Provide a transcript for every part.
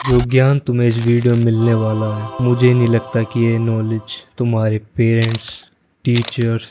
जो ज्ञान तुम्हें इस वीडियो में मिलने वाला है, मुझे नहीं लगता कि ये नॉलेज तुम्हारे पेरेंट्स, टीचर्स,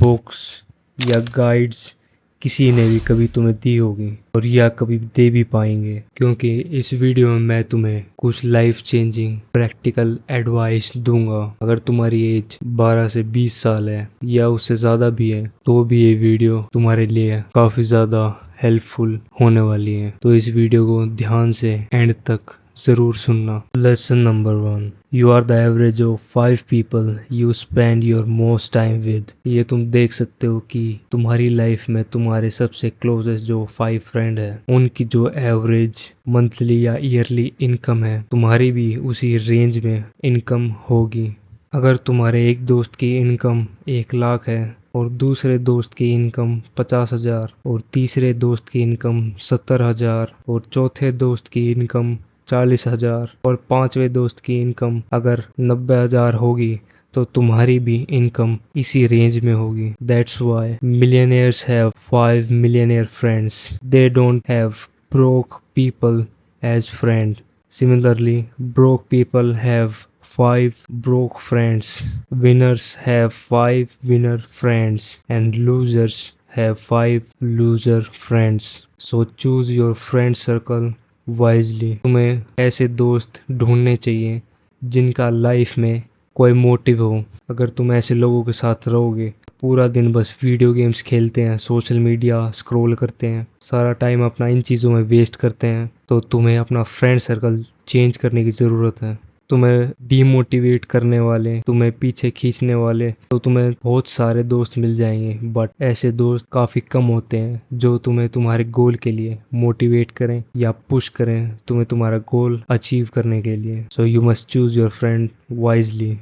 बुक्स या गाइड्स किसी ने भी कभी तुम्हें दी होगी और या कभी दे भी पाएंगे। क्योंकि इस वीडियो में मैं तुम्हें कुछ लाइफ चेंजिंग प्रैक्टिकल एडवाइस दूंगा। अगर तुम्हारी एज 12 से 20 साल है या उससे ज़्यादा भी है तो भी ये वीडियो तुम्हारे लिए काफ़ी ज़्यादा हेल्पफुल होने वाली है। तो इस वीडियो को ध्यान से एंड तक जरूर सुनना। Lesson number 1, you are the average of 5 people you spend your most time with. ये तुम देख सकते हो कि तुम्हारी लाइफ में तुम्हारे सबसे क्लोजेस्ट जो 5 फ्रेंड है, उनकी जो एवरेज मंथली या ईयरली इनकम है, तुम्हारी भी उसी रेंज में इनकम होगी। अगर तुम्हारे एक दोस्त की इनकम 1 लाख है और दूसरे दोस्त की इनकम 50,000 और तीसरे दोस्त की इनकम 70,000 और चौथे दोस्त की इनकम 40,000 और पांचवें दोस्त की इनकम अगर 90,000 होगी तो तुम्हारी भी इनकम इसी रेंज में होगी। That's why millionaires have 5 millionaire friends. They don't have broke people as friend. Similarly, broke people have 5 broke friends. Winners have 5 winner friends and losers have 5 loser friends. So choose your friend circle wisely. तुम्हें ऐसे दोस्त ढूंढने चाहिए जिनका life में कोई motive हो। अगर तुम ऐसे लोगों के साथ रहोगे, पूरा दिन बस वीडियो गेम्स खेलते हैं, सोशल मीडिया स्क्रॉल करते हैं, सारा टाइम अपना इन चीज़ों में वेस्ट करते हैं, तो तुम्हें अपना फ्रेंड सर्कल चेंज करने की ज़रूरत है। तुम्हें डीमोटिवेट करने वाले, तुम्हें पीछे खींचने वाले तो तुम्हें बहुत सारे दोस्त मिल जाएंगे, बट ऐसे दोस्त काफ़ी कम होते हैं जो तुम्हें तुम्हारे गोल के लिए मोटिवेट करें या पुश करें तुम्हें तुम्हारा गोल अचीव करने के लिए। So you must choose your friend wisely.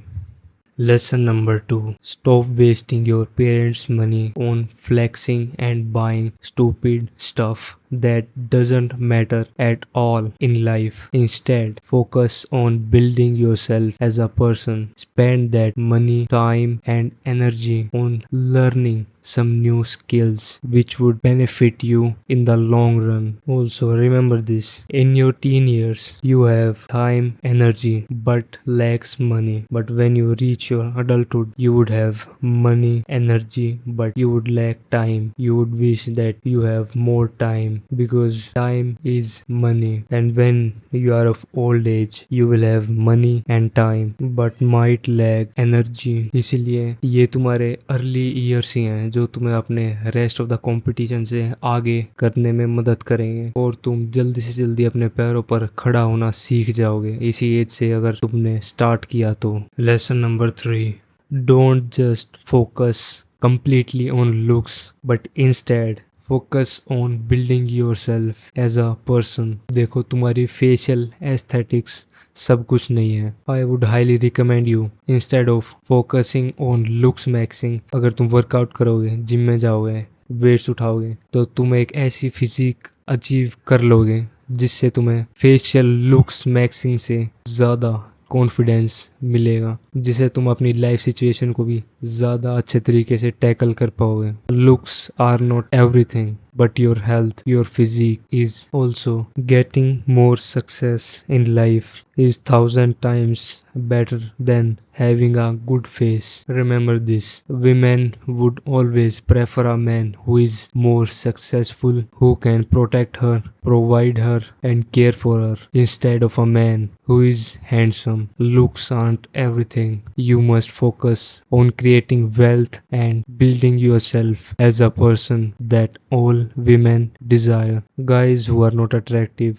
Lesson number 2, stop wasting your parents' money on flexing and buying stupid stuff that doesn't matter at all in life. Instead, focus on building yourself as a person. Spend that money, time, and energy on learning some new skills which would benefit you in the long run. Also, remember this: in your teen years, you have time, energy, but lacks money. But when you reach your adulthood, you would have money, energy, but you would lack time. You would wish that you have more time because time is money. And when you are of old age, you will have money and time but might lack energy. इसलिए ये तुम्हारे early years he हैं जो तुम्हें अपने rest of the competition से आगे करने में मदद करेंगे और तुम जल्दी से जल्दी अपने पैरों पर खड़ा होना सीख जाओगे इसी एज से अगर तुमने स्टार्ट किया तो। Lesson number 3, don't just focus completely on looks but instead focus on building yourself as a person. देखो, तुम्हारी फेशियल एस्थेटिक्स सब कुछ नहीं है। I would highly recommend you, instead of focusing on looks maxing, अगर तुम वर्कआउट करोगे, gym में जाओगे, वेट्स उठाओगे, तो तुम एक ऐसी फिजिक अचीव कर लोगे जिससे तुम्हें फेशियल लुक्स मैक्सिंग से ज़्यादा कॉन्फिडेंस मिलेगा, जिसे तुम अपनी लाइफ सिचुएशन को भी ज़्यादा अच्छे तरीके से टैकल कर पाओगे। Looks are not everything but your health, your physique is also. Getting more success in life is 1,000 times better than having a good face. Remember this: women would always prefer a man who is more successful, who can protect her, provide her, and care for her, instead of a man who is handsome. Looks aren't everything. You must focus on creating wealth and building yourself as a person that all women desire. Guys who are not attractive,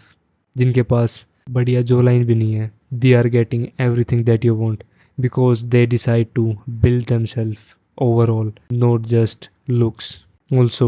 जिनके पास बढ़िया जो line भी नहीं है, they are getting everything that you want because they decide to build themselves overall, not just looks. Also,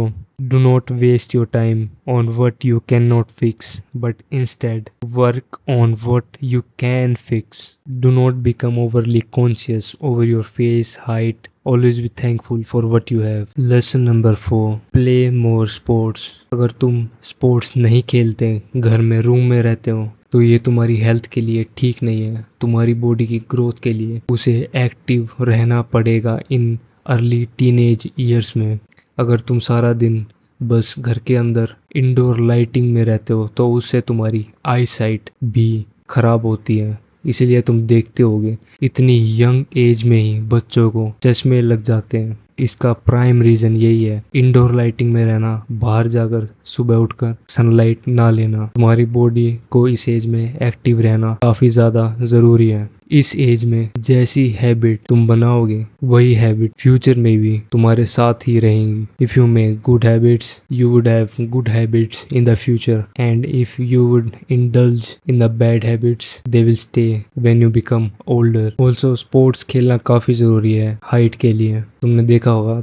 do not waste your time on what you cannot fix, but instead work on what you can fix. Do not become overly conscious over your face, height. Always be thankful for what you have. Lesson number 4, play more sports. अगर तुम sports नहीं खेलते, घर में room में रहते हो, तो ये तुम्हारी हेल्थ के लिए ठीक नहीं है। तुम्हारी बॉडी की ग्रोथ के लिए उसे एक्टिव रहना पड़ेगा इन अर्ली टीनेज ईयर्स में। अगर तुम सारा दिन बस घर के अंदर इंडोर लाइटिंग में रहते हो तो उससे तुम्हारी आई साइट भी खराब होती है। इसीलिए तुम देखते होगे इतनी यंग एज में ही बच्चों को चश्मे लग जाते हैं। इसका प्राइम रीजन यही है, इंडोर लाइटिंग में रहना, बाहर जाकर सुबह उठकर सनलाइट ना लेना। तुम्हारी बॉडी को इस एज में एक्टिव रहना काफी ज्यादा जरूरी है। इस एज में जैसी हैबिट तुम बनाओगे वही हैबिट फ्यूचर में भी तुम्हारे साथ ही रहेंगी। If you make good habits you would have good habits in the future, and if you would indulge in the bad habits they will stay when you become older. Also sports खेलना काफी जरूरी है height के लिए। तुमने देखा होगा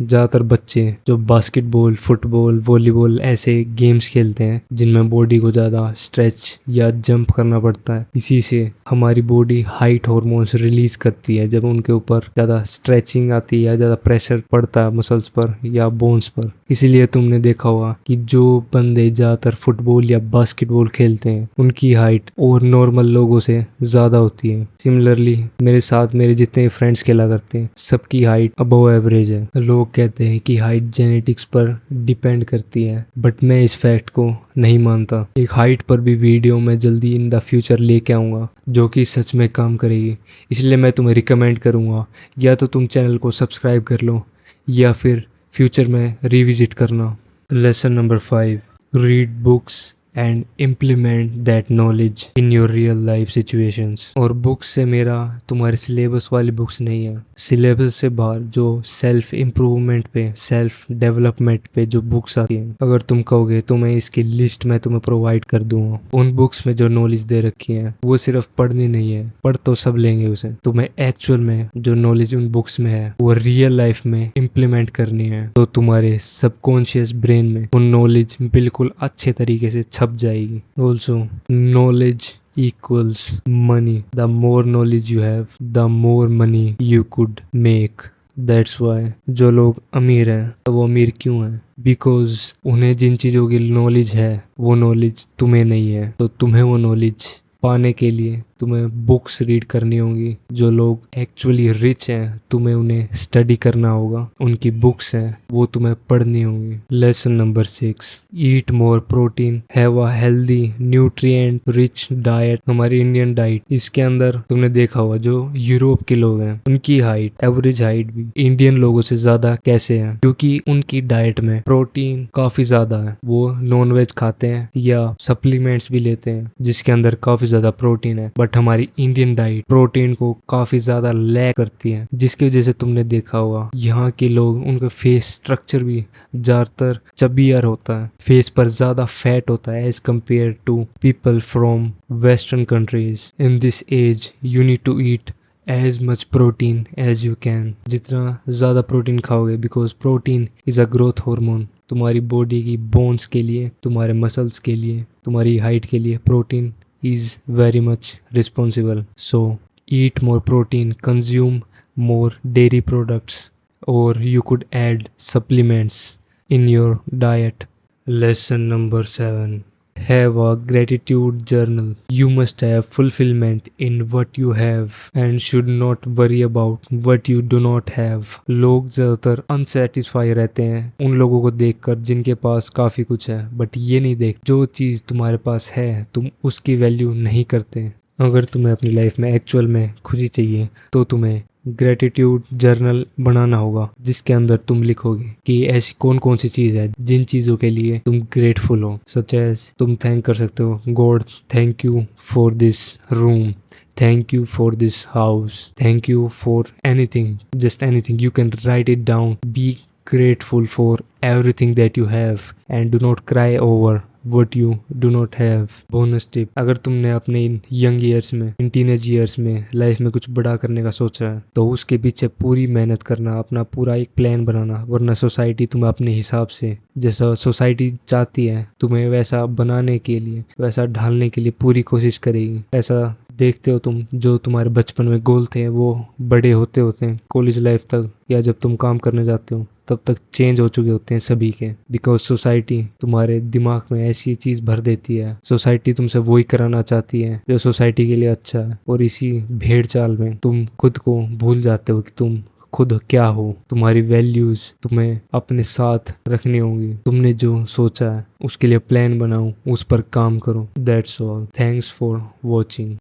ज़्यादातर बच्चे जो बास्केटबॉल, फुटबॉल, वॉलीबॉल ऐसे गेम्स खेलते हैं जिनमें बॉडी को ज़्यादा स्ट्रेच या जंप करना पड़ता है। इसी से हमारी बॉडी हाइट हार्मोन्स रिलीज करती है जब उनके ऊपर ज़्यादा स्ट्रेचिंग आती है या ज़्यादा प्रेशर पड़ता है मसल्स पर या बोन्स पर। इसीलिए तुमने देखा होगा कि जो बंदे ज़्यादातर फुटबॉल या बास्केटबॉल खेलते हैं उनकी हाइट और नॉर्मल लोगों से ज़्यादा होती है। सिमिलरली मेरे साथ मेरे जितने फ्रेंड्स खेला करते हैं सबकी हाइट अबव एवरेज है। लोग कहते हैं कि हाइट जेनेटिक्स पर डिपेंड करती है, बट मैं इस फैक्ट को नहीं मानता। एक हाइट पर भी वीडियो मैं जल्दी इन द फ्यूचर लेके आऊँगा जो कि सच में काम करेगी। इसलिए मैं तुम्हें रिकमेंड करूँगा या तो तुम चैनल को सब्सक्राइब कर लो या फिर फ्यूचर में रिविजिट करना। Lesson number 5, read books and implement that knowledge in your real life situations. और बुक्स से मेरा तुम्हारे सिलेबस वाली बुक्स नहीं है, सिलेबस से बाहर जो सेल्फ इम्प्रूवमेंट पे, सेल्फ डेवलपमेंट पे जो बुक्स आती हैं, अगर तुम कहोगे तो मैं इसकी लिस्ट में तुम्हें प्रोवाइड कर दूंगा। उन बुक्स में जो नॉलेज दे रखी है वो सिर्फ पढ़नी नहीं है, पढ़ तो सब लेंगे उसे, तुम्हें एक्चुअल में जो नॉलेज उन बुक्स में है वो रियल लाइफ में इम्प्लीमेंट करनी है। तो तुम्हारे सबकॉन्शियस ब्रेन में वो नॉलेज बिल्कुल अच्छे तरीके से छप जाएगी। Also knowledge equals money. The more knowledge you have, the more money you could make. That's why जो लोग अमीर हैं तो वो अमीर क्यों हैं? Because उन्हें जिन चीज़ों की नॉलेज है वो नॉलेज तुम्हें नहीं है। तो तुम्हें वो नॉलेज पाने के लिए तुम्हें बुक्स रीड करनी होंगी। जो लोग एक्चुअली रिच हैं तुम्हें उन्हें स्टडी करना होगा, उनकी बुक्स हैं वो तुम्हें पढ़नी होंगी। Lesson number 6, eat more protein, have a healthy nutrient rich diet. हमारी इंडियन डाइट, इसके अंदर तुमने देखा होगा जो यूरोप के लोग हैं उनकी हाइट, एवरेज हाइट भी इंडियन लोगों से ज्यादा कैसे है? क्योंकि उनकी डाइट में प्रोटीन काफी ज्यादा है। वो नॉन वेज खाते हैं या सप्लीमेंट्स भी लेते हैं जिसके अंदर काफी ज्यादा प्रोटीन है, बट हमारी इंडियन डाइट प्रोटीन को काफी ज्यादा लैक करती है, जिसकी वजह से तुमने देखा होगा यहाँ के लोग, उनका फेस स्ट्रक्चर भी ज्यादातर चबियर होता है, फेस पर ज्यादा फैट होता है as compare to people from western countries. In this age you need to eat as much protein as you can. जितना ज़्यादा प्रोटीन खाओगे, because protein is a growth hormone. तुम्हारी बॉडी की बोन्स के लिए, तुम्हारे मसल्स के लिए, तुम्हारी हाइट के लिए protein is very much responsible. So eat more protein, consume more dairy products, or you could add supplements in your diet. Lesson number 7, have a gratitude journal. You must have fulfillment in what you have and should not worry about what you do not have. लोग ज़्यादातर unsatisfy रहते हैं उन लोगों को देखकर जिनके पास काफ़ी कुछ है, बट ये नहीं देख जो चीज़ तुम्हारे पास है तुम उसकी वैल्यू नहीं करते। अगर तुम्हें अपनी लाइफ में एक्चुअल में खुशी चाहिए तो तुम्हें ग्रेटिट्यूड जर्नल बनाना होगा जिसके अंदर तुम लिखोगे कि ऐसी कौन कौन सी चीज़ है जिन चीज़ों के लिए तुम ग्रेटफुल हो। सच एज तुम थैंक कर सकते हो, God thank you for this room, thank you for this house, thank you for anything, just anything. You can write it down. Be grateful for everything that you have and do not cry over what you do not have. Bonus tip, अगर तुमने अपने इन young years में, इन teenage years में life में कुछ बड़ा करने का सोचा है तो उसके पीछे पूरी मेहनत करना, अपना पूरा एक प्लान बनाना, वरना सोसाइटी तुम्हें अपने हिसाब से, जैसा सोसाइटी चाहती है तुम्हें वैसा बनाने के लिए, वैसा ढालने के लिए पूरी कोशिश करेगी। ऐसा देखते हो तुम, जो तुम्हारे बचपन में गोल थे वो बड़े होते होते हैं कॉलेज लाइफ तक या जब तुम काम करने जाते हो तब तक चेंज हो चुके होते हैं सभी के, बिकॉज सोसाइटी तुम्हारे दिमाग में ऐसी चीज़ भर देती है। सोसाइटी तुमसे वही कराना चाहती है जो सोसाइटी के लिए अच्छा है, और इसी भेड़ चाल में तुम खुद को भूल जाते हो कि तुम खुद क्या हो, तुम्हारी वैल्यूज तुम्हें अपने साथ रखनी होंगी। तुमने जो सोचा है उसके लिए प्लान बनाओ, उस पर काम करो। That's all. Thanks for watching.